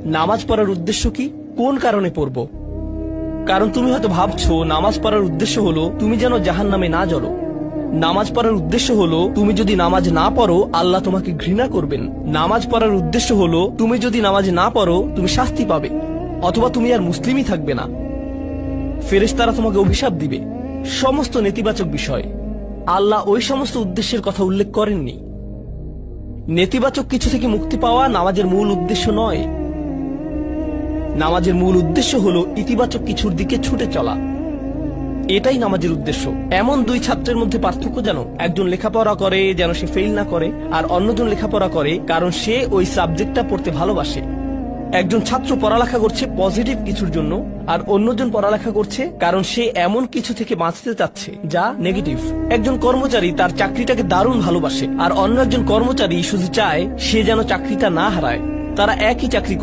নামাজ পড়ার উদ্দেশ্য কি, কোন কারণে পড়ব? কারণ তুমি হয়তো ভাবছো নামাজ পড়ার উদ্দেশ্য হলো তুমি যেন জাহান্নামে না জ্বলো। নামাজ পড়ার উদ্দেশ্য হলো তুমি যদি নামাজ না পড়ো আল্লাহ তোমাকে ঘৃণা করবেন। নামাজ পড়ার উদ্দেশ্য হলো তুমি যদি নামাজ না পড়ো তুমি শাস্তি পাবে, অথবা তুমি আর মুসলিমই থাকবে না, ফেরেশতারা তোমাকে অভিশাপ দিবে। সমস্ত নেতিবাচক বিষয়। আল্লাহ ওই সমস্ত উদ্দেশ্যের কথা উল্লেখ করেননি। নেতিবাচক কিছু থেকে মুক্তি পাওয়া নামাজের মূল উদ্দেশ্য নয়। নামাজের মূল উদ্দেশ্য হলো ইতিবাচক কিছুর দিকে ছুটে চলা। এটাই নামাজের উদ্দেশ্য। এমন দুই ছাত্রের মধ্যে পার্থক্য জানো? একজন লেখাপড়া করে যেন সে ফেল না করে, আর অন্যজন লেখাপড়া করে কারণ সে ওই সাবজেক্টটা পড়তে ভালোবাসে। একজন ছাত্র পড়ালেখা করছে পজিটিভ কিছুর জন্য, আর অন্যজন পড়ালেখা করছে কারণ সে এমন কিছু থেকে বাঁচতে চাচ্ছে যা নেগেটিভ। একজন কর্মচারী তার চাকরিটাকে দারুণ ভালোবাসে, আর অন্য একজন কর্মচারী শুধু চায় সে যেন চাকরিটা না হারায়। তারা একই চাকরি করছে।